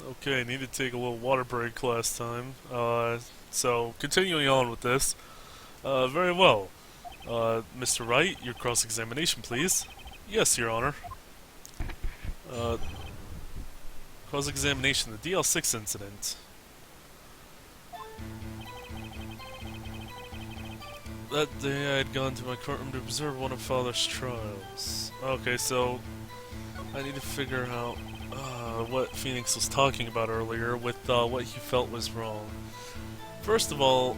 Okay, I need to take a little water break last time. So continuing on with this. Very well. Mr. Wright, your cross-examination, please. Yes, Your Honor. Uh, Cross-examination, the DL6 incident. That day I had gone to my courtroom to observe one of Father's trials. Okay, so I need to figure out what Phoenix was talking about earlier with what he felt was wrong. First of all,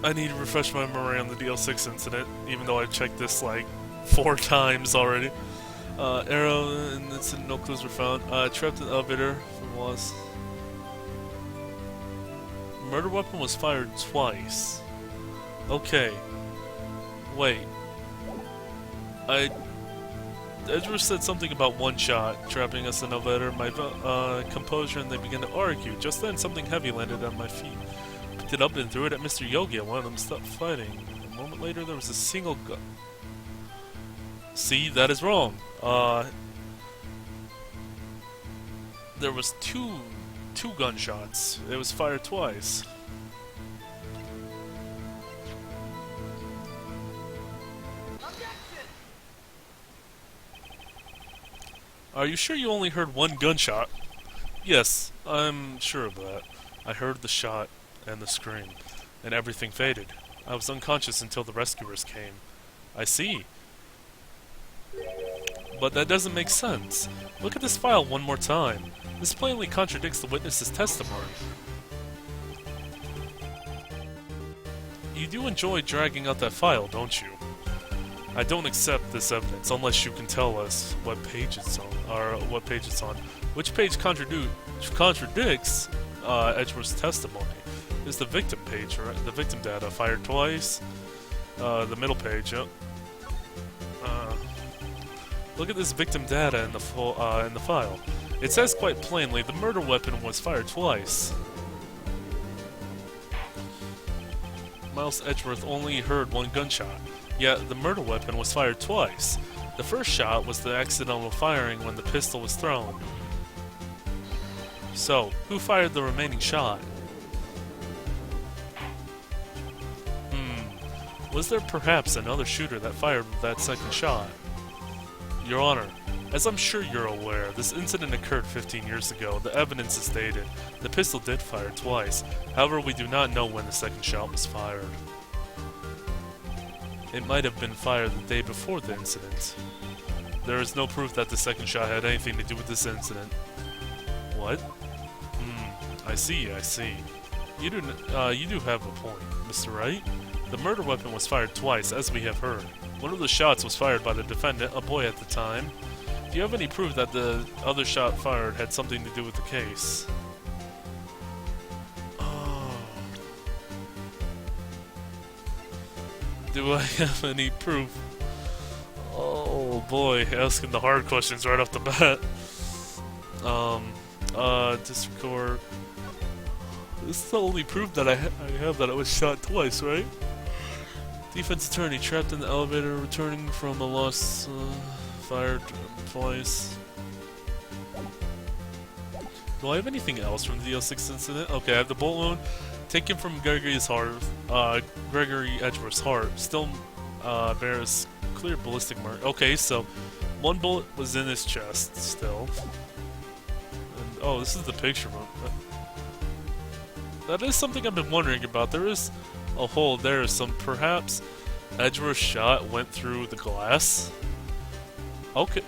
I need to refresh my memory on the DL6 incident, even though I've checked this like 4 times already. Arrow and incident, no clues were found. Trapped in the elevator from loss. Murder weapon was fired twice. Okay. Wait. Edgeworth said something about one shot, trapping us in the elevator. My composure, and they began to argue. Just then, something heavy landed on my feet. Picked it up and threw it at Mr. Yogi. I wanted him to stop fighting. A moment later, there was a single gun. See, that is wrong. There was two gunshots. It was fired twice. Are you sure you only heard one gunshot? Yes, I'm sure of that. I heard the shot and the scream, and everything faded. I was unconscious until the rescuers came. I see. But that doesn't make sense. Look at this file one more time. This plainly contradicts the witness's testimony. You do enjoy dragging out that file, don't you? I don't accept this evidence unless you can tell us what page it's on, or what page it's on. Which page contradicts Edgeworth's testimony? Is the victim page, right? The victim data fired twice. The middle page. Yep. Look at this victim data in the file. It says quite plainly the murder weapon was fired twice. Miles Edgeworth only heard one gunshot. Yet, the murder weapon was fired twice. The first shot was the accidental firing when the pistol was thrown. So, who fired the remaining shot? Was there perhaps another shooter that fired that second shot? Your Honor, as I'm sure you're aware, this incident occurred 15 years ago. The evidence is dated. The pistol did fire twice. However, we do not know when the second shot was fired. It might have been fired the day before the incident. There is no proof that the second shot had anything to do with this incident. What? I see. You do have a point, Mr. Wright. The murder weapon was fired twice, as we have heard. One of the shots was fired by the defendant, a boy at the time. Do you have any proof that the other shot fired had something to do with the case? Do I have any proof? Oh boy, asking the hard questions right off the bat. District Court. This is the only proof that I have that it was shot twice, right? Defense attorney trapped in the elevator, returning from a loss, fired twice. Do I have anything else from the DL6 incident? Okay, I have the bullet wound taken from Gregory Edgeworth's heart. Still bears clear ballistic mark. Okay, so one bullet was in his chest still. And, oh, this is the picture. That is something I've been wondering about. There is a hole there. Some perhaps Edgeworth's shot went through the glass. Okay,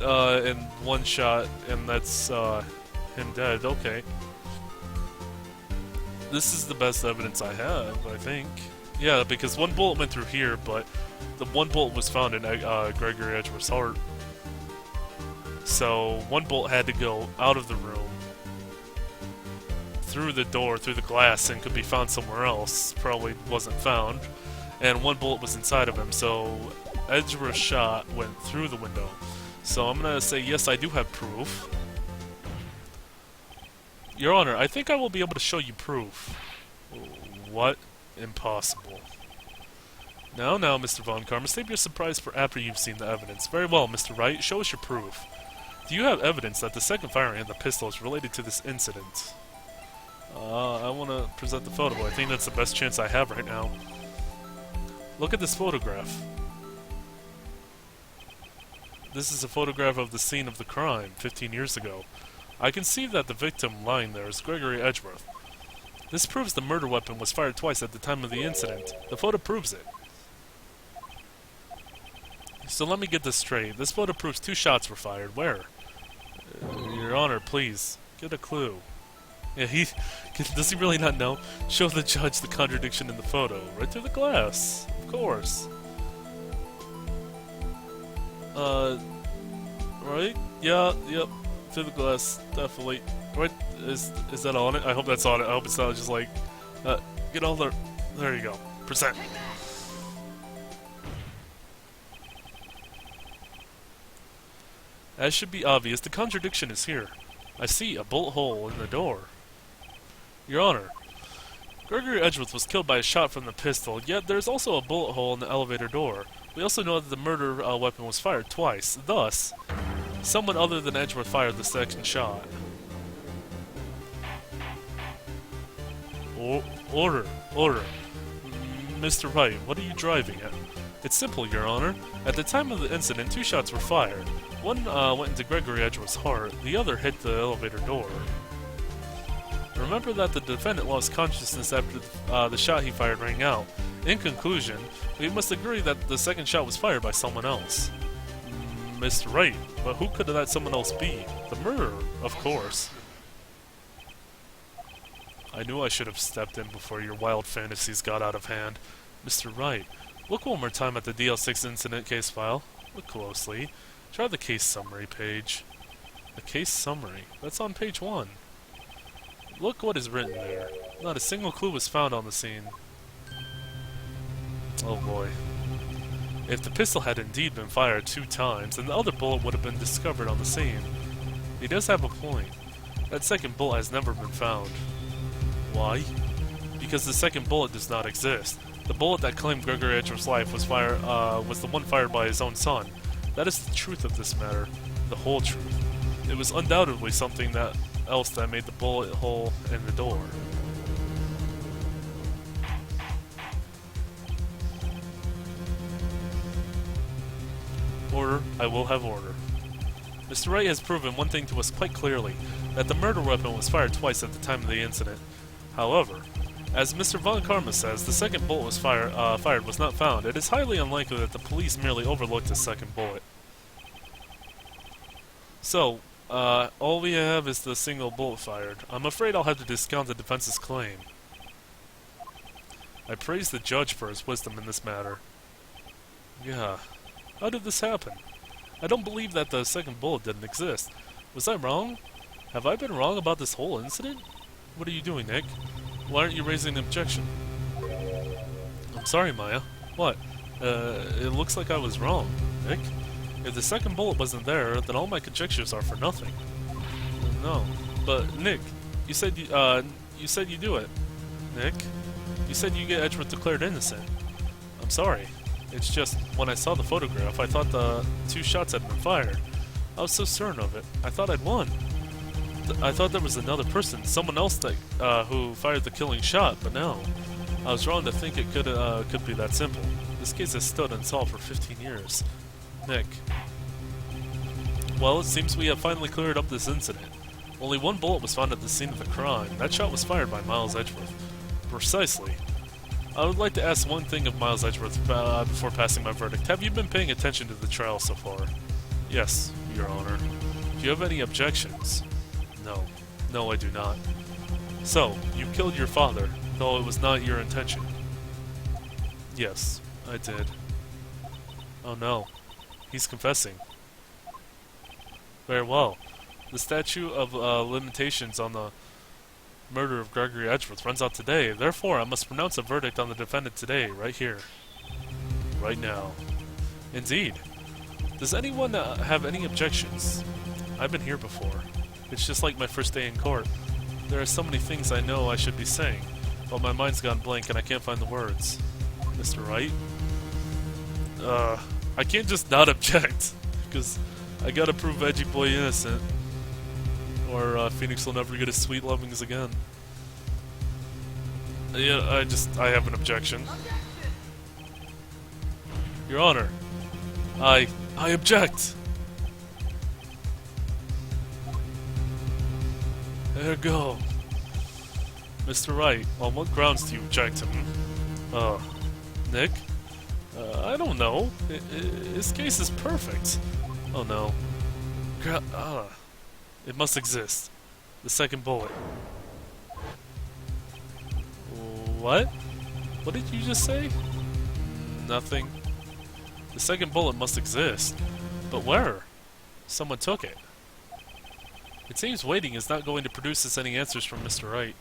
and one shot, and that's him dead. Okay. This is the best evidence I have, I think. Yeah, because one bullet went through here, but the one bullet was found in Gregory Edgeworth's heart. So, one bullet had to go out of the room, through the door, through the glass, and could be found somewhere else. Probably wasn't found. And one bullet was inside of him, so Edgeworth's shot went through the window. So I'm gonna say yes, I do have proof. Your Honor, I think I will be able to show you proof. What? Impossible. Now, Mr. Von Karma, save your surprise for after you've seen the evidence. Very well, Mr. Wright, show us your proof. Do you have evidence that the second firing of the pistol is related to this incident? I want to present the photo. I think that's the best chance I have right now. Look at this photograph. This is a photograph of the scene of the crime 15 years ago. I can see that the victim lying there is Gregory Edgeworth. This proves the murder weapon was fired twice at the time of the incident. The photo proves it. So let me get this straight. This photo proves 2 shots were fired. Where? Your Honor, please. Get a clue. Yeah, does he really not know? Show the judge the contradiction in the photo. Right through the glass. Of course. Right? Yeah, yep. Through the glass. Definitely. Right? Is that on it? I hope that's on it. I hope it's not just like, get all the... There you go. Present. As should be obvious, the contradiction is here. I see a bullet hole in the door. Your Honor, Gregory Edgeworth was killed by a shot from the pistol, yet there's also a bullet hole in the elevator door. We also know that the murder weapon was fired twice. Thus, someone other than Edgeworth fired the second shot. Order. Mr. Wright, what are you driving at? It's simple, Your Honor. At the time of the incident, 2 shots were fired. One went into Gregory Edgeworth's heart, the other hit the elevator door. Remember that the defendant lost consciousness after the shot he fired rang out. In conclusion, we must agree that the second shot was fired by someone else. Mr. Wright, but who could that someone else be? The murderer, of course. I knew I should have stepped in before your wild fantasies got out of hand. Mr. Wright, look one more time at the DL6 incident case file. Look closely. Try the case summary page. The case summary? That's on page 1. Look what is written there. Not a single clue was found on the scene. Oh boy. If the pistol had indeed been fired 2 times, then the other bullet would have been discovered on the scene. He does have a point. That second bullet has never been found. Why? Because the second bullet does not exist. The bullet that claimed Gregory Edgeworth's life was the one fired by his own son. That is the truth of this matter. The whole truth. It was undoubtedly something else that made the bullet hole in the door. Order. I will have order. Mr. Wright has proven one thing to us quite clearly, that the murder weapon was fired twice at the time of the incident. However, as Mr. Von Karma says, the second bullet was fired was not found. It is highly unlikely that the police merely overlooked the second bullet. So, all we have is the single bullet fired. I'm afraid I'll have to discount the defense's claim. I praise the judge for his wisdom in this matter. Yeah. How did this happen? I don't believe that the second bullet didn't exist. Was I wrong? Have I been wrong about this whole incident? What are you doing, Nick? Why aren't you raising an objection? I'm sorry, Maya. What? It looks like I was wrong, Nick. If the second bullet wasn't there, then all my conjectures are for nothing. No. But, Nick, you said you do it. Nick? You said you get Edgeworth declared innocent. I'm sorry. It's just, when I saw the photograph, I thought the 2 shots had been fired. I was so certain of it. I thought I'd won. I thought there was another person, someone else that who fired the killing shot, but no. I was wrong to think it could be that simple. This case has stood unsolved for 15 years. Nick. Well, it seems we have finally cleared up this incident. Only 1 bullet was found at the scene of the crime. That shot was fired by Miles Edgeworth. Precisely. I would like to ask one thing of Miles Edgeworth before passing my verdict. Have you been paying attention to the trial so far? Yes, Your Honor. Do you have any objections? No. No, I do not. So, you killed your father, though it was not your intention. Yes, I did. Oh no. He's confessing. Very well. The statute of limitations on the murder of Gregory Edgeworth runs out today. Therefore, I must pronounce a verdict on the defendant today, right here. Right now. Indeed. Does anyone have any objections? I've been here before. It's just like my first day in court. There are so many things I know I should be saying, but my mind's gone blank and I can't find the words. Mr. Wright? I can't just not object, because I gotta prove Edgy Boy innocent, or Phoenix will never get his sweet lovings again. Yeah, I have an objection. Your Honor, I object! There you go. Mr. Wright, on what grounds do you object to him? Nick? I don't know. His case is perfect. Oh no. It must exist. The second bullet. What? What did you just say? Nothing. The second bullet must exist. But where? Someone took it. It seems waiting is not going to produce us any answers from Mr. Wright.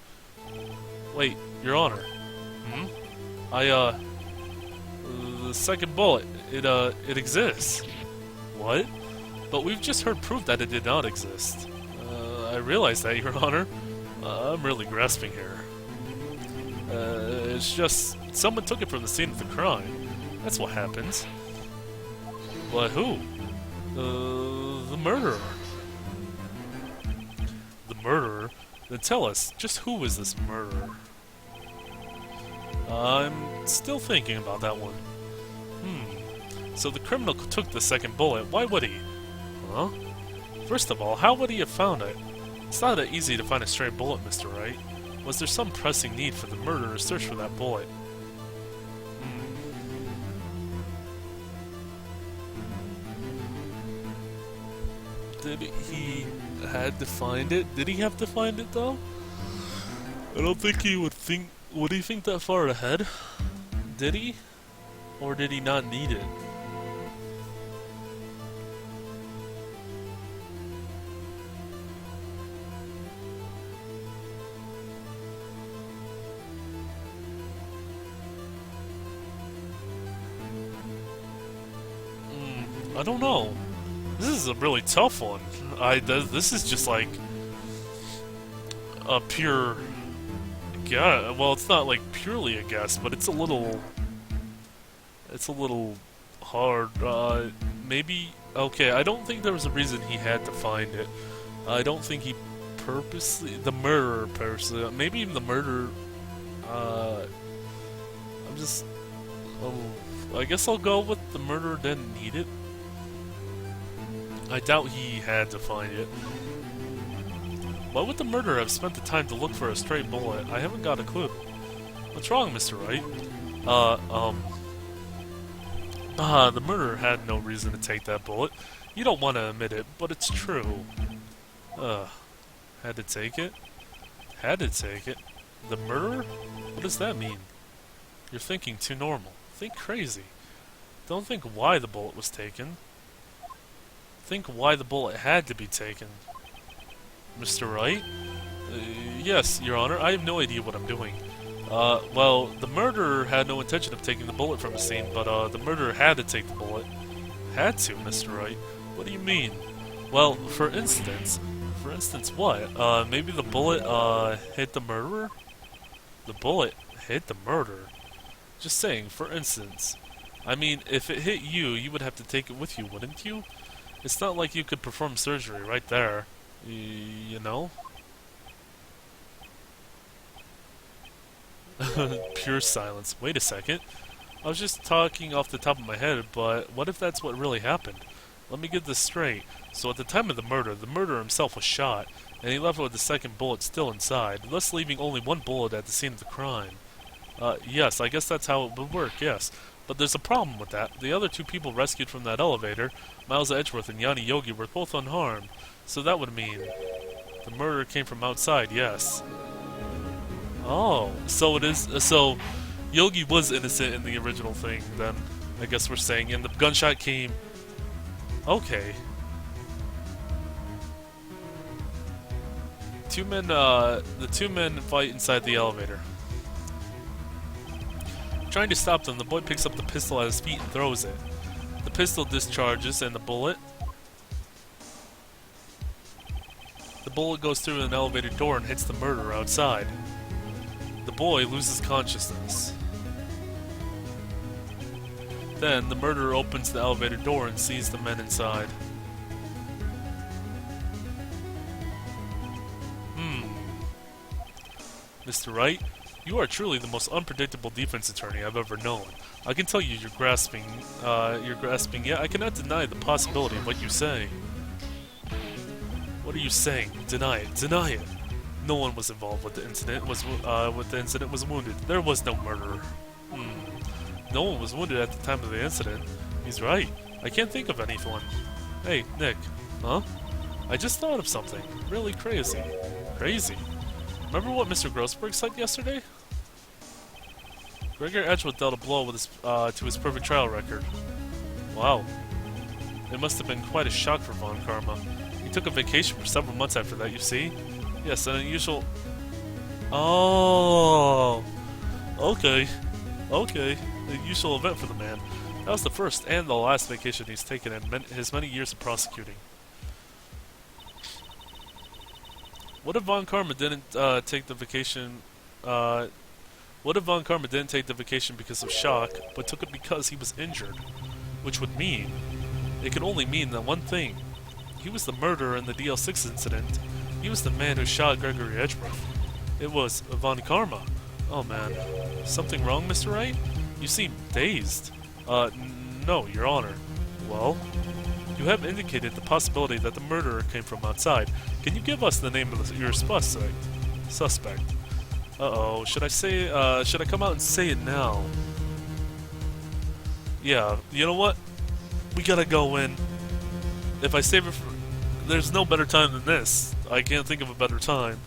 Wait, Your Honor. The second bullet, it exists. What? But we've just heard proof that it did not exist. I realize that, Your Honor. I'm really grasping here. It's just, someone took it from the scene of the crime. That's what happens. But who? The murderer. The murderer? Then tell us, just who is this murderer? I'm still thinking about that one. So the criminal took the second bullet. Why would he? Huh? First of all, how would he have found it? It's not that easy to find a stray bullet, Mr. Wright. Was there some pressing need for the murderer to search for that bullet? Did he had to find it? Did he have to find it though? I don't think he would think. Would he think that far ahead? Did he? Or did he not need it? I don't know. This is a really tough one. This is just like a pure guess. Well, it's not like purely a guess, but it's a little hard. Maybe, okay, I don't think there was a reason he had to find it. I don't think he purposely, the murderer personally, maybe even the murderer, I guess I'll go with the murderer didn't need it. I doubt he had to find it. Why would the murderer have spent the time to look for a stray bullet? I haven't got a clue. What's wrong, Mr. Wright? The murderer had no reason to take that bullet. You don't want to admit it, but it's true. Had to take it? Had to take it? The murderer? What does that mean? You're thinking too normal. Think crazy. Don't think why the bullet was taken. Think why the bullet had to be taken. Mr. Wright? Yes, Your Honor, I have no idea what I'm doing. Well, the murderer had no intention of taking the bullet from the scene, but, the murderer had to take the bullet. Had to, Mr. Wright? What do you mean? Well, for instance what? Maybe the bullet, hit the murderer? The bullet hit the murderer? Just saying, for instance. I mean, if it hit you, you would have to take it with you, wouldn't you? It's not like you could perform surgery right there. You know? Pure silence. Wait a second. I was just talking off the top of my head, but what if that's what really happened? Let me get this straight. So at the time of the murderer himself was shot, and he left with the second bullet still inside, thus leaving only one bullet at the scene of the crime. Yes, I guess that's how it would work, yes. But there's a problem with that. The other two people rescued from that elevator, Miles Edgeworth and Yanni Yogi, were both unharmed. So that would mean the murder came from outside, yes. Oh, so it is. So Yogi was innocent in the original thing, then, I guess we're saying. And the gunshot came. Okay. The two men fight inside the elevator. Trying to stop them, the boy picks up the pistol at his feet and throws it. The pistol discharges, and the bullet goes through an elevator door and hits the murderer outside. The boy loses consciousness. Then, the murderer opens the elevator door and sees the men inside. Mr. Wright, you are truly the most unpredictable defense attorney I've ever known. I can tell you you're grasping, yet I cannot deny the possibility of what you say. What are you saying? Deny it. Deny it. No one was involved with the incident. Was wounded. There was no murder. No one was wounded at the time of the incident. He's right. I can't think of anyone. Hey, Nick. Huh? I just thought of something. Really crazy. Crazy? Remember what Mr. Grossberg said yesterday? Gregor Edgeworth dealt a blow with his, to his perfect trial record. Wow. It must have been quite a shock for Von Karma. He took a vacation for several months after that, you see? Yes, an unusual... Oh! Okay. Okay. An unusual event for the man. That was the first and the last vacation he's taken in his many years of prosecuting. What if Von Karma didn't take the vacation... What if Von Karma didn't take the vacation because of shock, but took it because he was injured? Which would mean... It could only mean that one thing. He was the murderer in the DL6 incident. He was the man who shot Gregory Edgeworth. It was Von Karma. Oh man. Something wrong, Mr. Wright? You seem dazed. No, Your Honor. Well? You have indicated the possibility that the murderer came from outside. Can you give us the name of your suspect? Uh-oh. Should I come out and say it now? Yeah, you know what? We gotta go in. If I save it for... There's no better time than this. I can't think of a better time.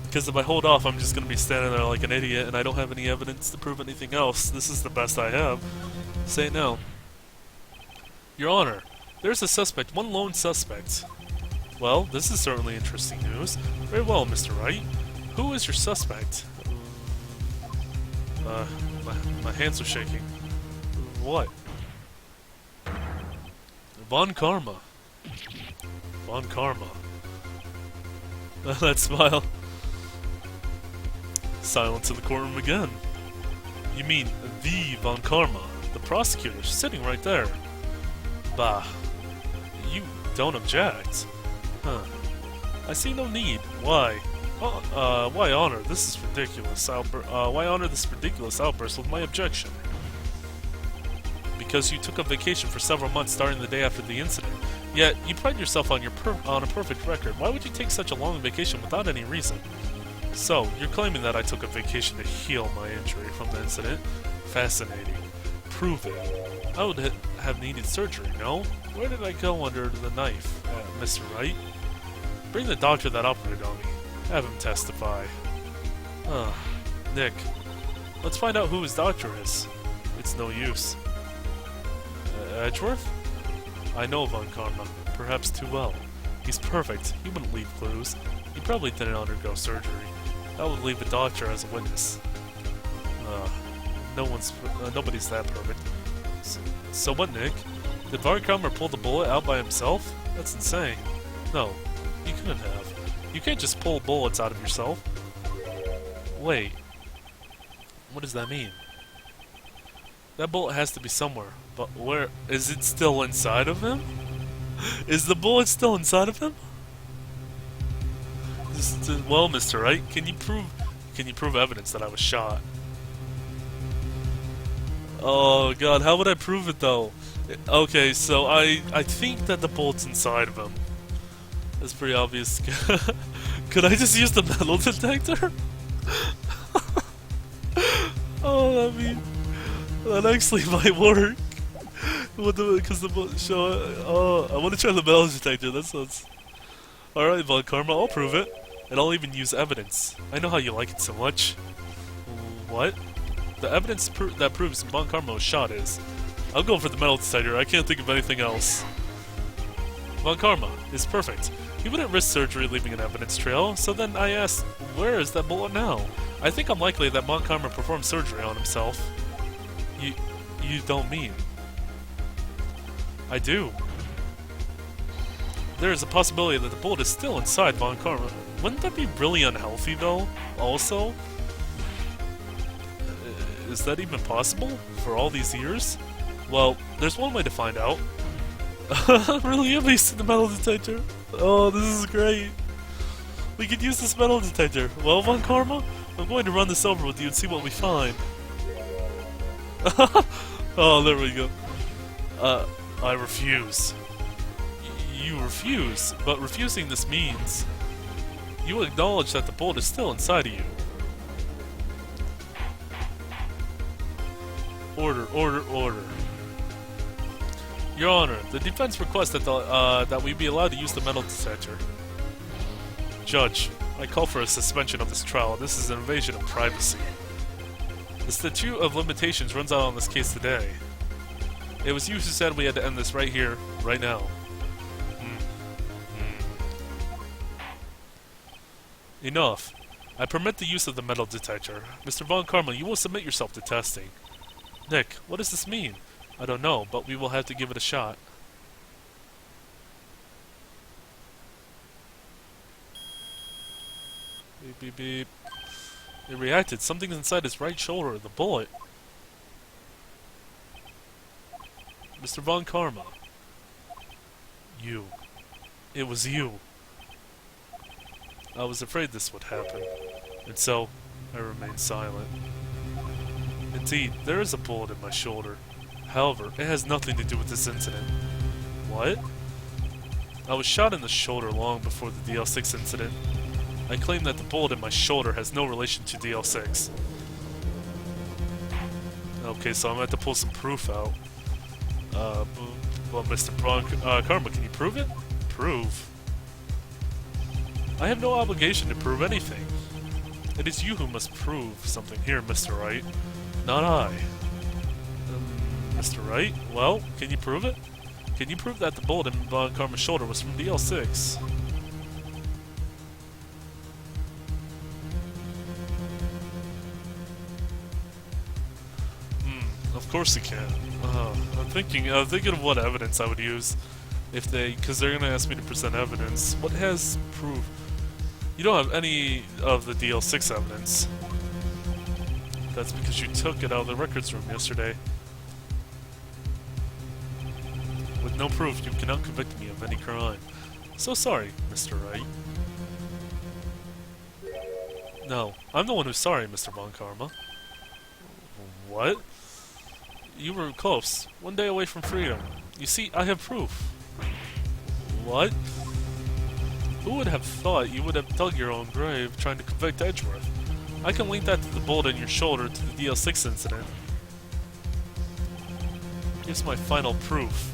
Because if I hold off, I'm just gonna be standing there like an idiot, and I don't have any evidence to prove anything else. This is the best I have. Say it now. Your Honor, there's a suspect, one lone suspect. Well, this is certainly interesting news. Very well, Mr. Wright. Who is your suspect? My hands are shaking. What? Von Karma. Von Karma. That smile. Silence in the courtroom again. You mean the Von Karma, the prosecutor, sitting right there. Bah. You don't object. Huh. I see no need. Why? Why honor? This is ridiculous. Why honor this ridiculous outburst with my objection? Because you took a vacation for several months starting the day after the incident. Yet, you pride yourself on on a perfect record. Why would you take such a long vacation without any reason? So, you're claiming that I took a vacation to heal my injury from the incident? Fascinating. Prove it. I would have needed surgery, no? Where did I go under the knife, Mr. Wright? Bring the doctor that operated on me. Have him testify. Nick. Let's find out who his doctor is. It's no use. Edgeworth? I know Von Karma, perhaps too well. He's perfect. He wouldn't leave clues. He probably didn't undergo surgery. That would leave the doctor as a witness. Nobody's that perfect. So what, Nick? Did Von Karma pull the bullet out by himself? That's insane. No, he couldn't have. You can't just pull bullets out of yourself. Wait. What does that mean? That bullet has to be somewhere. But where? Is it still inside of him? Is the bullet still inside of him? Well, Mr. Wright, can you prove evidence that I was shot? Oh god, how would I prove it though? Okay, so I think that the bullet's inside of him. That's pretty obvious. Could I just use the metal detector? Oh, that actually might work. Because the bullet show. I want to try the metal detector. That sounds. Alright, Von Karma, I'll prove it. And I'll even use evidence. I know how you like it so much. What? The evidence that proves Von Karma was shot is... I'll go for the metal detector, I can't think of anything else. Von Karma is perfect. He wouldn't risk surgery leaving an evidence trail, so then I asked, where is that bullet now? I think unlikely that Von Karma performed surgery on himself. You don't mean? I do. There is a possibility that the bullet is still inside Von Karma. Wouldn't that be really unhealthy, though, also? Is that even possible? For all these years? Well, there's one way to find out. I'm really amazed in the metal detector. Oh, this is great. We could use this metal detector. Well, Von Karma, I'm going to run this over with you and see what we find. Oh, there we go. I refuse. You refuse, but refusing this means you acknowledge that the bullet is still inside of you. Order, order, order. Your Honor, the defense requests that that we be allowed to use the metal detector. Judge, I call for a suspension of this trial. This is an invasion of privacy. The statute of limitations runs out on this case today. It was you who said we had to end this right here, right now. Enough. I permit the use of the metal detector. Mr. Von Karma, you will submit yourself to testing. Nick, what does this mean? I don't know, but we will have to give it a shot. Beep, beep, beep. It reacted. Something's inside his right shoulder. The bullet. Mr. Von Karma. You. It was you. I was afraid this would happen, and so I remained silent. Indeed, there is a bullet in my shoulder. However, it has nothing to do with this incident. What? I was shot in the shoulder long before the DL6 incident. I claim that the bullet in my shoulder has no relation to DL6. Okay, so I'm going to have to pull some proof out. Well, Mr. Karma, can you prove it? Prove? I have no obligation to prove anything. It is you who must prove something here, Mr. Wright. Not I. Mr. Wright? Well, can you prove it? Can you prove that the bullet in Von Karma's shoulder was from DL6? Of course you can. I'm thinking of what evidence I would use if because they're gonna ask me to present evidence. What has proof? You don't have any of the DL6 evidence. That's because you took it out of the records room yesterday. With no proof, you cannot convict me of any crime. So sorry, Mr. Wright. No, I'm the one who's sorry, Mr. Von Karma. What? You were close. One day away from freedom. You see, I have proof. What? Who would have thought you would have dug your own grave trying to convict Edgeworth? I can link that to the bullet in your shoulder to the DL6 incident. Here's my final proof.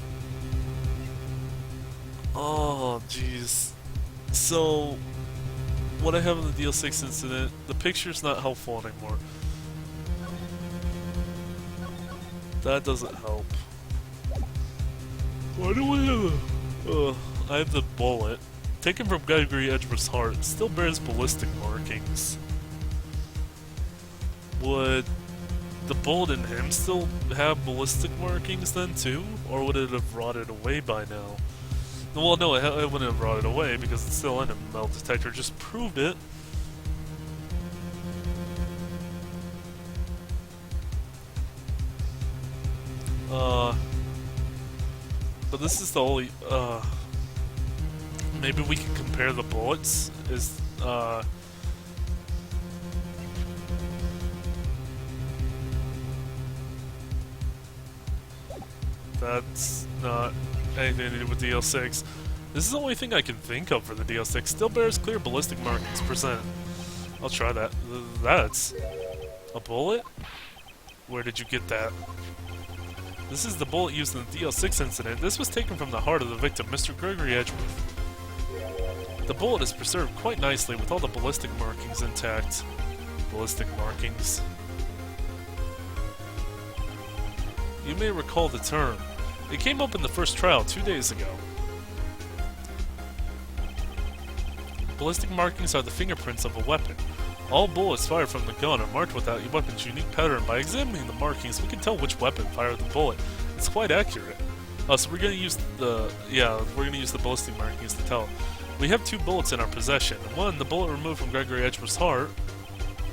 Oh, jeez. So, what I have in the DL6 incident, the picture's not helpful anymore. That doesn't help. Why do I have I have the bullet. Taken from Gregory Edgeworth's heart. It still bears ballistic markings. Would the bullet in him still have ballistic markings then too? Or would it have rotted away by now? Well, no, it wouldn't have rotted away because it's still in a metal detector. Just proved it. But this is the only, maybe we can compare the bullets, that's not anything to do with DL6. This is the only thing I can think of for the DL6. Still bears clear ballistic markings, %. I'll try that. That's a bullet? Where did you get that? This is the bullet used in the DL6 incident. This was taken from the heart of the victim, Mr. Gregory Edgeworth. The bullet is preserved quite nicely with all the ballistic markings intact. Ballistic markings. You may recall the term. It came up in the first trial 2 days ago. Ballistic markings are the fingerprints of a weapon. All bullets fired from the gun are marked with that weapon's unique pattern. By examining the markings, we can tell which weapon fired the bullet. It's quite accurate. So we're gonna use the ballistic markings to tell. We have 2 bullets in our possession. One, the bullet removed from Gregory Edgeworth's heart,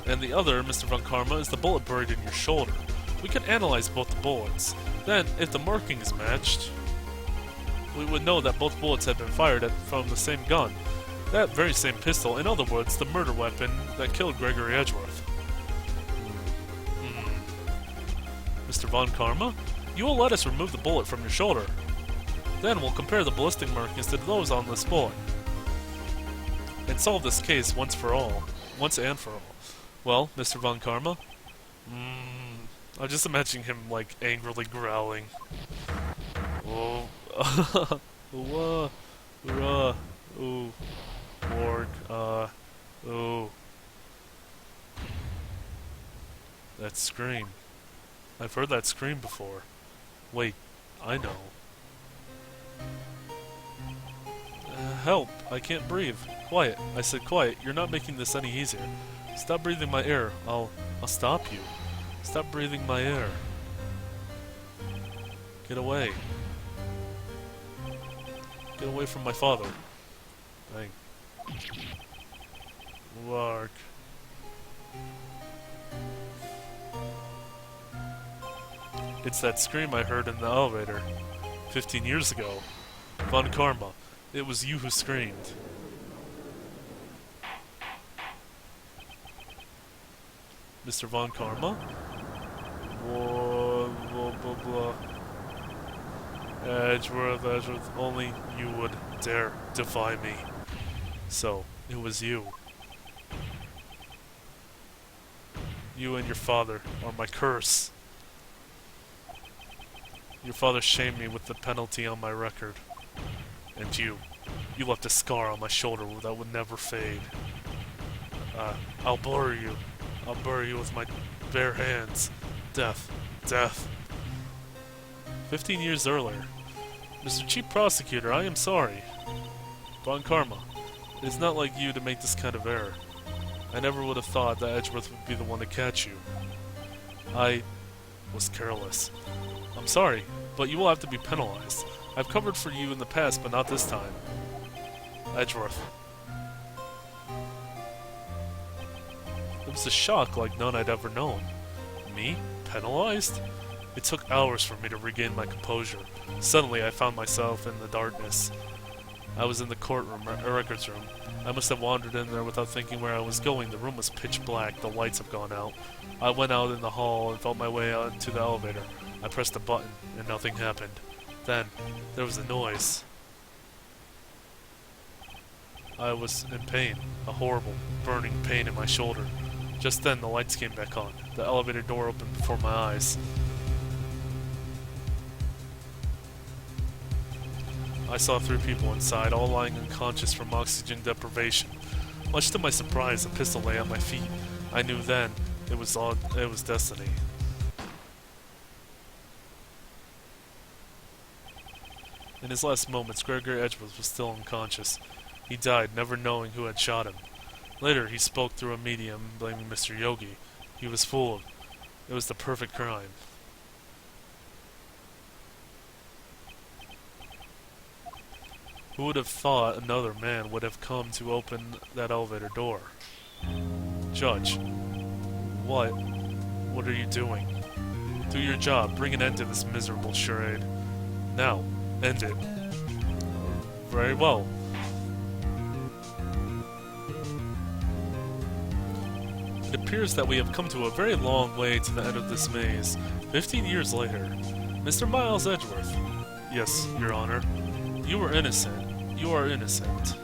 and the other, Mr. Von Karma, is the bullet buried in your shoulder. We can analyze both the bullets. Then, if the markings matched, we would know that both bullets had been fired from the same gun. That very same pistol, in other words, the murder weapon that killed Gregory Edgeworth. Mr. Von Karma, you will let us remove the bullet from your shoulder. Then we'll compare the ballistic markings to those on this bullet. And solve this case once and for all. Well, Mr. Von Karma? I'm just imagining him, like, angrily growling. Oh. Ooh. Morg. Ooh. That scream. I've heard that scream before. Wait, I know. Help! I can't breathe. Quiet. I said quiet. You're not making this any easier. Stop breathing my air. I'll stop you. Stop breathing my air. Get away. Get away from my father. Dang. Lark. It's that scream I heard in the elevator 15 years ago. Von Karma, it was you who screamed. Mr. Von Karma? Blah, blah, blah. Edgeworth, only you would dare defy me. So, it was you. You and your father are my curse. Your father shamed me with the penalty on my record. And you left a scar on my shoulder that would never fade. I'll bury you. I'll bury you with my bare hands. Death. Death. 15 years earlier. Mr. Chief Prosecutor, I am sorry. Von Karma, it is not like you to make this kind of error. I never would have thought that Edgeworth would be the one to catch you. I was careless. I'm sorry, but you will have to be penalized. I've covered for you in the past, but not this time. Edgeworth. It was a shock like none I'd ever known. Me? Penalized? It took hours for me to regain my composure. Suddenly, I found myself in the darkness. I was in the courtroom, records room. I must have wandered in there without thinking where I was going. The room was pitch black. The lights have gone out. I went out in the hall and felt my way out into the elevator. I pressed a button, and nothing happened. Then, there was a noise. I was in pain. A horrible, burning pain in my shoulder. Just then, the lights came back on. The elevator door opened before my eyes. I saw 3 people inside, all lying unconscious from oxygen deprivation. Much to my surprise, a pistol lay at my feet. I knew then it was destiny. In his last moments, Gregory Edgeworth was still unconscious. He died, never knowing who had shot him. Later, he spoke through a medium, blaming Mr. Yogi. He was fooled. It was the perfect crime. Who would have thought another man would have come to open that elevator door? Judge. What? What are you doing? Do your job. Bring an end to this miserable charade. Now, end it. Very well. It appears that we have come to a very long way to the end of this maze. 15 years later. Mr. Miles Edgeworth. Yes, Your Honor. You were innocent. You are innocent.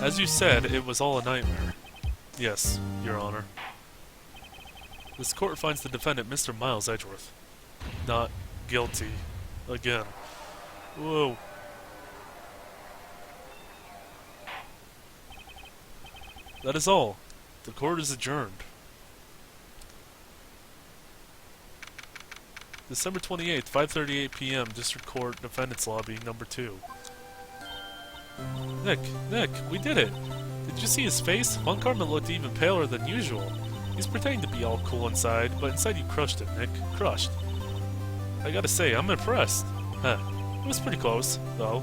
As you said, it was all a nightmare. Yes, Your Honor. This court finds the defendant, Mr. Miles Edgeworth, not guilty. Again. Whoa. That is all. The court is adjourned. December 28th, 5:38 p.m., District Court, Defendant's Lobby, number 2. Nick, we did it! Did you see his face? Von Karma looked even paler than usual. He's pretending to be all cool inside, but inside you crushed it, Nick. Crushed. I gotta say, I'm impressed. Huh. It was pretty close, though.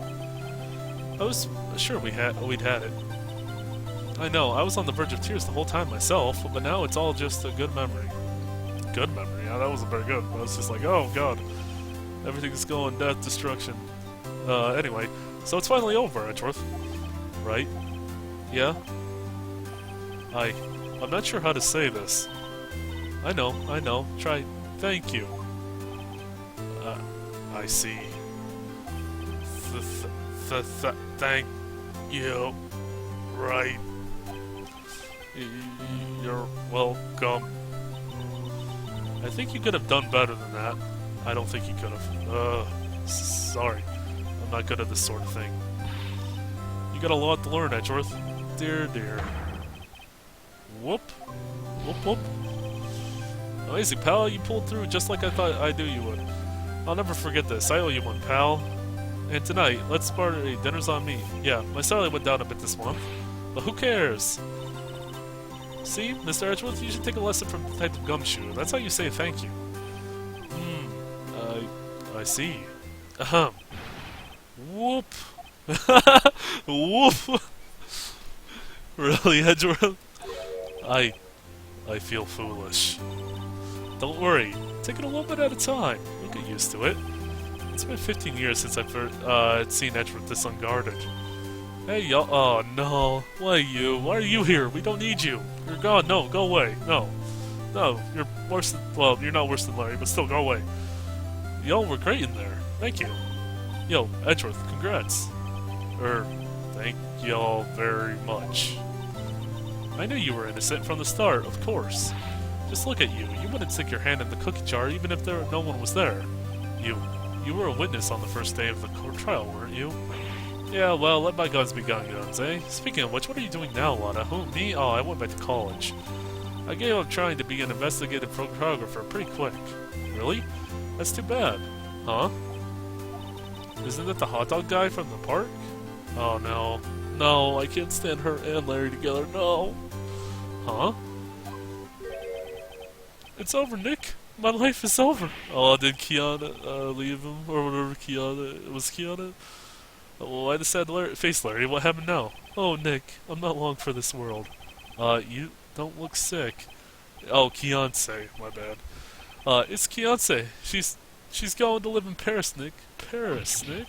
I was sure we'd had it. I know, I was on the verge of tears the whole time myself, but now it's all just a good memory. Good memory? Yeah, that wasn't very good. I was just like, oh god. Everything's going death, destruction. Anyway, so it's finally over, Edgeworth. Right? Yeah? I'm not sure how to say this. I know. Try. Thank you. I see. Thank you. Right. You're welcome. I think you could have done better than that. I don't think you could have. Sorry. I'm not good at this sort of thing. You got a lot to learn, Edgeworth. Dear. Whoop. Whoop. Amazing, pal. You pulled through just like I thought I knew you would. I'll never forget this. I owe you one, pal. And tonight, let's party. Dinner's on me. Yeah, my salary went down a bit this month. But who cares? See, Mr. Edgeworth, you should take a lesson from Detective Gumshoe. That's how you say thank you. I see. Ahem. Whoop. Whoop. Really, Edgeworth? I feel foolish. Don't worry. Take it a little bit at a time. You'll get used to it. It's been 15 years since I've seen Edgeworth this unguarded. Hey, y'all. Oh, no. Why are you here? We don't need you. You're gone. No, go away. No, you're worse than... Well, you're not worse than Larry, but still, go away. Y'all were great in there. Thank you. Yo, Edgeworth, congrats. Thank y'all very much. I knew you were innocent from the start, of course. Just look at you. You wouldn't stick your hand in the cookie jar even if no one was there. You were a witness on the first day of the court trial, weren't you? Yeah, well, let bygones be bygones, eh? Speaking of which, what are you doing now, Lana? Who, me? Oh, I went back to college. I gave up trying to be an investigative photographer pretty quick. Really? That's too bad. Huh? Isn't it the hot dog guy from the park? Oh, no. No, I can't stand her and Larry together. No. Huh? It's over, Nick. My life is over. Oh, did Kiana leave him? Or whatever Kiana... It was Kiana? Oh, why the sad face, Larry? What happened now? Oh, Nick, I'm not long for this world. You don't look sick. Oh, Kiance. My bad. It's Kiance. She's going to live in Paris, Nick. Paris, Nick?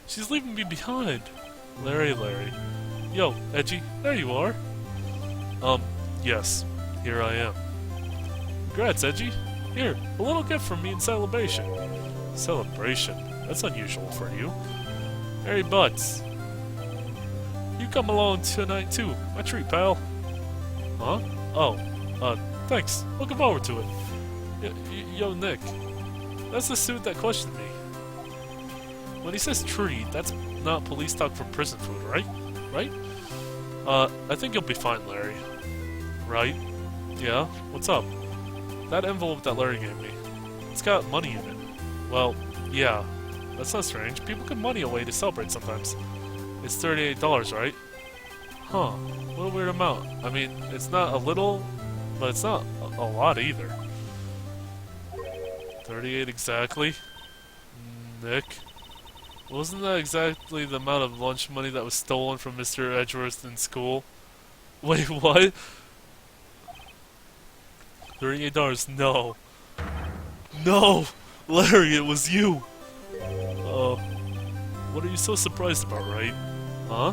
She's leaving me behind. Larry. Yo, Edgy, there you are. Yes. Here I am. Congrats, Edgy. Here, a little gift from me in celebration. Celebration? That's unusual for you. Harry Butts. You come along tonight, too. My treat, pal. Huh? Oh, thanks. Looking forward to it. Yo, Nick. That's the suit that questioned me. When he says treat, that's not police talk for prison food, right? Right? I think you'll be fine, Larry. Right? Yeah? What's up? That envelope that Larry gave me. It's got money in it. Well, yeah. That's not strange. People give money away to celebrate sometimes. It's $38, right? Huh. What a weird amount. I mean, it's not a little, but it's not a lot either. 38 exactly? Nick? Wasn't that exactly the amount of lunch money that was stolen from Mr. Edgeworth in school? Wait, what? $38, no. No! Larry, it was you! What are you so surprised about, right? Huh?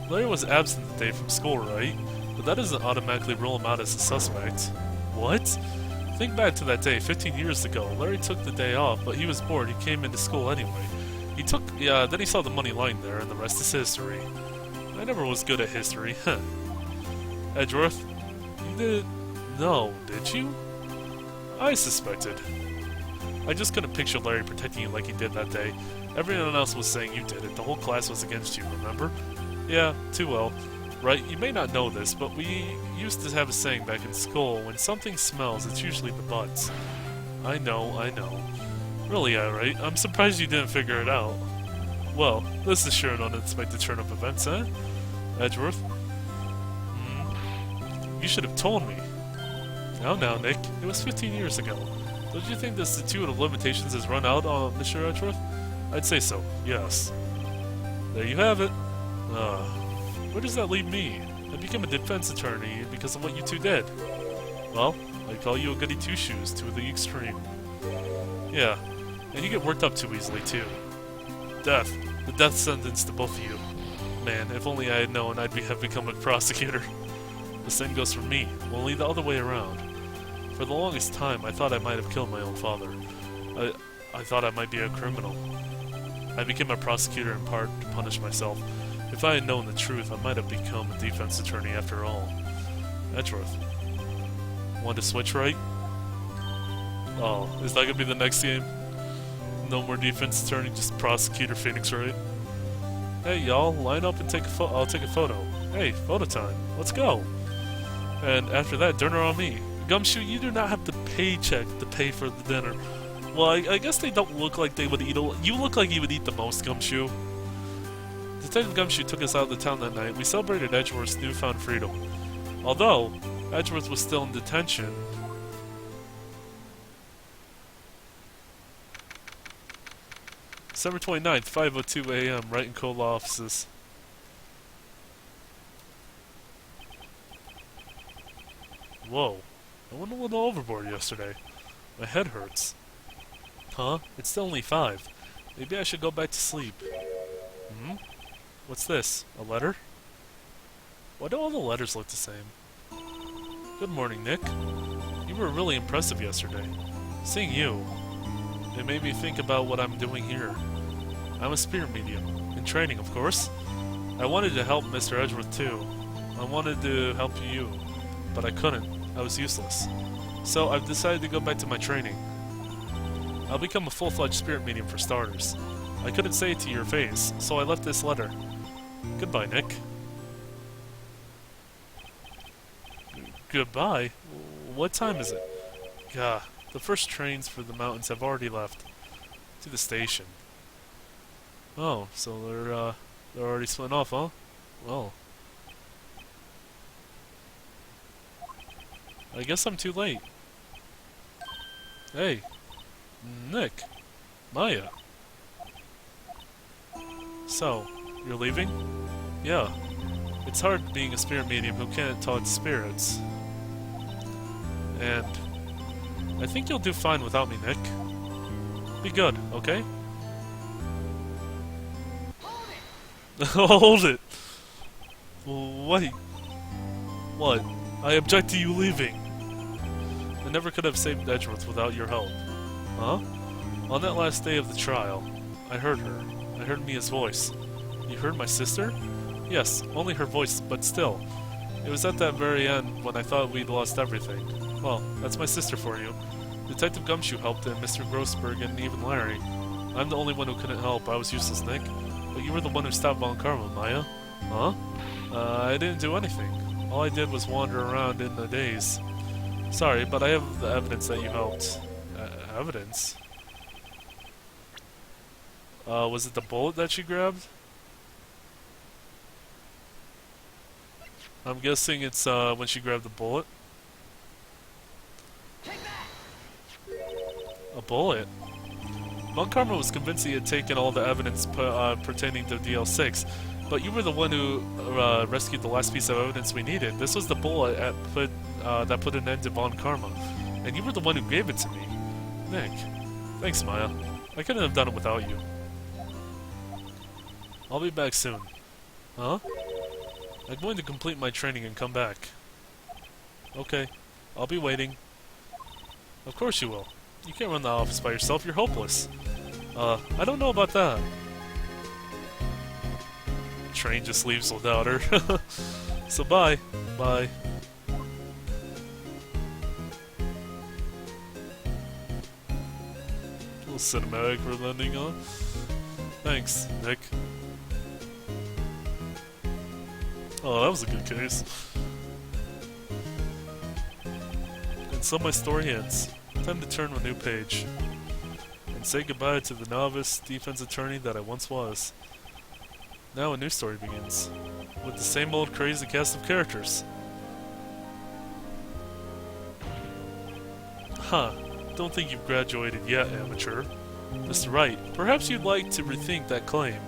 Larry was absent the day from school, right? But that doesn't automatically rule him out as a suspect. What? Think back to that day, 15 years ago. Larry took the day off, but he was bored. He came into school anyway. Then he saw the money lying there, and the rest is history. I never was good at history, huh. Edgeworth, you did... No, did you? I suspected. I just couldn't picture Larry protecting you like he did that day. Everyone else was saying you did it. The whole class was against you, remember? Yeah, too well. Right, you may not know this, but we used to have a saying back in school, when something smells, it's usually the butts. I know. Really, alright. I'm surprised you didn't figure it out. Well, this is sure an unexpected turn of events, eh? Edgeworth? You should have told me. Now, Nick. It was 15 years ago. Don't you think the statute of limitations has run out on Mr. Edgeworth? I'd say so, yes. There you have it. Where does that leave me? I became a defense attorney because of what you two did. Well, I call you a goody two-shoes to the extreme. Yeah, and you get worked up too easily, too. Death. The death sentence to both of you. Man, if only I had known, have become a prosecutor. The same goes for me, only the other way around. For the longest time, I thought I might have killed my own father. I thought I might be a criminal. I became a prosecutor in part to punish myself. If I had known the truth, I might have become a defense attorney after all. Edgeworth. Want to switch, Wright? Oh, is that gonna be the next game? No more defense attorney, just prosecutor Phoenix Wright. Hey y'all, line up and take a I'll take a photo. Hey, photo time. Let's go. And after that, dinner on me. Gumshoe, you do not have the paycheck to pay for the dinner. Well, I guess they don't look like they would eat you look like you would eat the most, Gumshoe. Detective Gumshoe took us out of the town that night. We celebrated Edgeworth's newfound freedom. Although, Edgeworth was still in detention. December 29th, 5:02 a.m., Wright and Cole offices. Whoa, I went a little overboard yesterday. My head hurts. Huh? It's still only 5. Maybe I should go back to sleep. Hmm? What's this? A letter? Why do all the letters look the same? Good morning, Nick. You were really impressive yesterday. Seeing you, it made me think about what I'm doing here. I'm a spirit medium. In training, of course. I wanted to help Mr. Edgeworth, too. I wanted to help you, but I couldn't. I was useless. So I've decided to go back to my training. I'll become a full-fledged spirit medium for starters. I couldn't say it to your face, so I left this letter. Goodbye, Nick. Goodbye? What time is it? Gah, the first trains for the mountains have already left. To the station. Oh, so they're already splitting off, huh? Well. I guess I'm too late. Hey. Nick. Maya. So, you're leaving? Yeah. It's hard being a spirit medium who can't talk to spirits. And I think you'll do fine without me, Nick. Be good, okay? Hold it! Wait. What? I object to you leaving. I never could have saved Edgeworth without your help. Huh? On that last day of the trial, I heard her. I heard Mia's voice. You heard my sister? Yes, only her voice, but still. It was at that very end when I thought we'd lost everything. Well, that's my sister for you. Detective Gumshoe helped, and Mr. Grossberg, and even Larry. I'm the only one who couldn't help. I was useless, Nick. But you were the one who stopped Von Karma, Maya. Huh? I didn't do anything. All I did was wander around in the daze. Sorry, but I have the evidence that you helped. Evidence? Was it the bullet that she grabbed? I'm guessing it's when she grabbed the bullet. A bullet? Von Karma was convinced he had taken all the evidence pertaining to DL6, but you were the one who rescued the last piece of evidence we needed. This was the bullet that put an end to Von Karma, and you were the one who gave it to me. Nick. Thanks, Maya. I couldn't have done it without you. I'll be back soon. Huh? I'm going to complete my training and come back. Okay. I'll be waiting. Of course you will. You can't run the office by yourself, you're hopeless. I don't know about that. Train just leaves without her. So bye. Bye. A little cinematic we're landing on. Thanks, Nick. Oh, that was a good case. And so my story ends. Time to turn a new page. And say goodbye to the novice defense attorney that I once was. Now a new story begins. With the same old crazy cast of characters. Huh. Don't think you've graduated yet, amateur. Mr. Wright, perhaps you'd like to rethink that claim.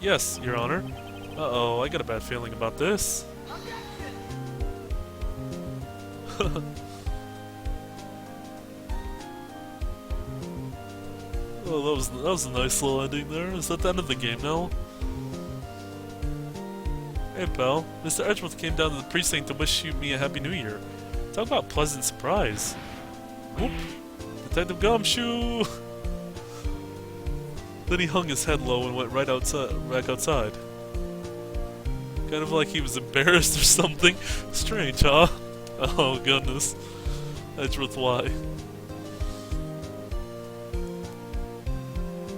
Yes, Your Honor. Uh-oh, I got a bad feeling about this. Oh, that was a nice little ending there. Is that the end of the game now? Hey pal, Mr. Edgeworth came down to the precinct to wish me a happy new year. Talk about pleasant surprise. Whoop! Detective Gumshoe! Then he hung his head low and went right outside, back outside. Kind of like he was embarrassed or something. Strange, huh? Oh goodness. Edgeworth, why?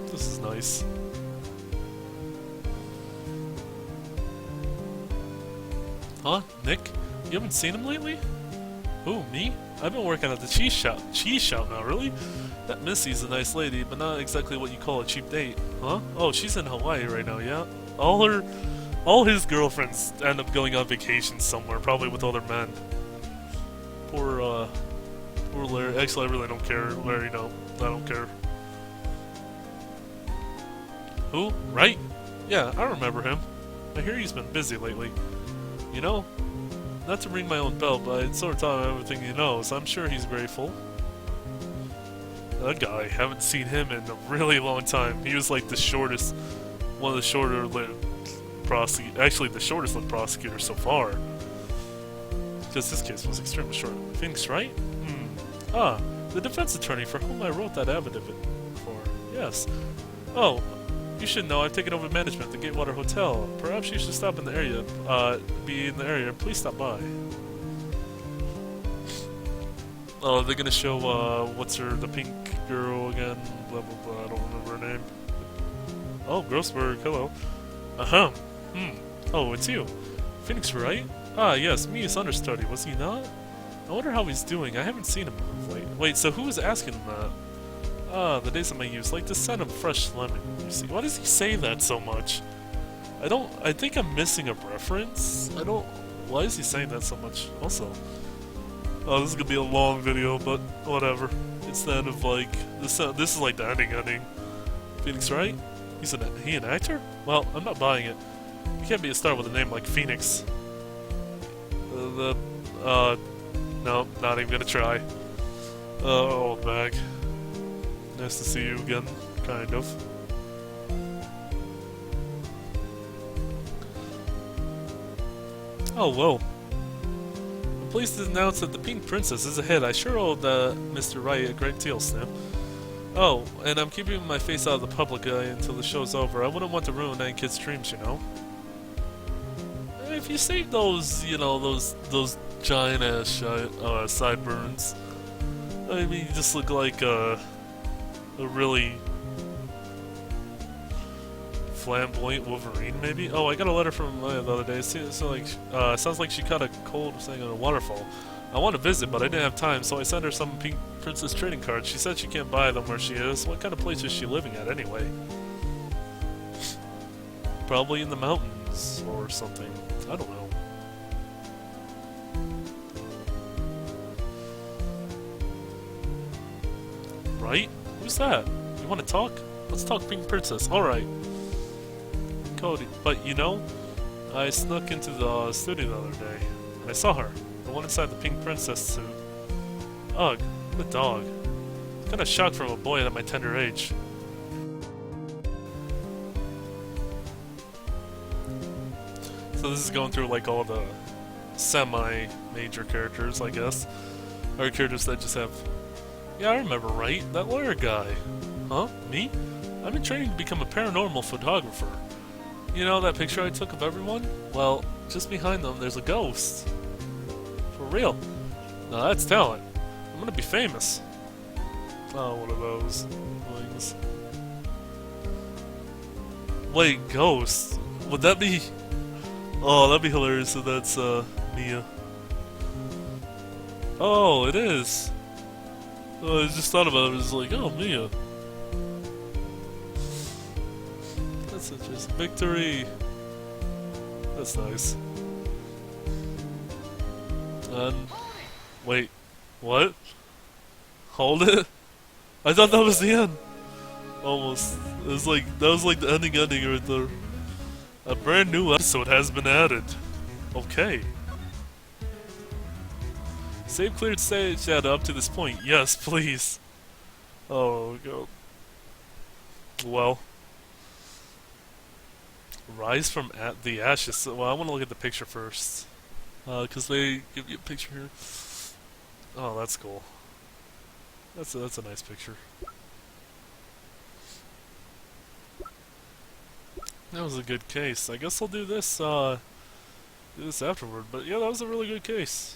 This is nice. Huh? Nick? You haven't seen him lately? Who, me? I've been working at the cheese shop. Cheese shop now, really? That Missy's a nice lady, but not exactly what you call a cheap date. Huh? Oh, she's in Hawaii right now, yeah? All his girlfriends end up going on vacation somewhere, probably with other men. Poor Larry. Actually, I really don't care. Larry, no. I don't care. Who? Wright? Yeah, I remember him. I hear he's been busy lately. You know, not to ring my own bell, but I sort of taught him everything he knows. I'm sure he's grateful. That guy, haven't seen him in a really long time. He was like the shortest, one of the shorter-lived actually the shortest-lived prosecutors so far. Because this case was extremely short. Phoenix, Wright? Ah, the defense attorney for whom I wrote that affidavit for. Yes. Oh, you should know I've taken over management at the Gatewater Hotel. Perhaps you should stop in the area, be in the area. Please stop by. Oh, they're gonna show, what's her, the pink girl again? Blah, blah, blah, I don't remember her name. Oh, Grossberg, hello. Uh-huh. Oh, it's you. Phoenix, Wright? Ah, yes, me, his understudy, was he not? I wonder how he's doing. I haven't seen him of late. Wait, so who was asking him that? Ah, the days of my youth, like the scent of fresh lemon, you see. Why does he say that so much? I think I'm missing a reference. Why is he saying that so much? Also, oh, this is gonna be a long video, but whatever. It's the end of, like, this is like the ending. Phoenix, Wright? He an actor? Well, I'm not buying it. You can't be a star with a name like Phoenix. No, not even gonna try. Old bag. Nice to see you again, kind of. Oh, whoa. I'm pleased to announce that the Pink Princess is a hit. I sure owe Mr. Wright a great deal, Snap. Oh, and I'm keeping my face out of the public eye until the show's over. I wouldn't want to ruin any kid's dreams, you know? If you save those, you know, those giant-ass sideburns, I mean, you just look like a really flamboyant Wolverine, maybe? Oh, I got a letter from Maya the other day. So like, sounds like she caught a cold staying on a waterfall. I want to visit, but I didn't have time, so I sent her some Pink Princess trading cards. She said she can't buy them where she is. What kind of place is she living at, anyway? Probably in the mountains or something. I don't know. Right? Who's that? You want to talk? Let's talk Pink Princess. Alright. Cody. But, you know, I snuck into the studio the other day, and I saw her. The one inside the Pink Princess suit. Ugh, what a dog. Kinda shocked from a boy at my tender age. So this is going through like all the semi-major characters, I guess. Or characters that just have... Yeah, I remember, right? That lawyer guy. Huh? Me? I've been training to become a paranormal photographer. You know that picture I took of everyone? Well, just behind them there's a ghost. For real. Now that's talent. I'm gonna be famous. Oh, one of those things. Wait, ghost? Would that be... Oh, that'd be hilarious if that's, Mia. Oh, it is! Oh, I just thought about it, it's like, oh, Mia. That's interesting. Victory! That's nice. And... Wait. What? Hold it? I thought that was the end! Almost. It was like, that was like the ending right there. A brand new episode has been added. Okay. Save cleared stage data up to this point. Yes, please. Oh, God. Well. Rise from the ashes. Well, I want to look at the picture first. Because they give you a picture here. Oh, that's cool. That's a nice picture. That was a good case. I guess I'll do this afterward. But yeah, that was a really good case.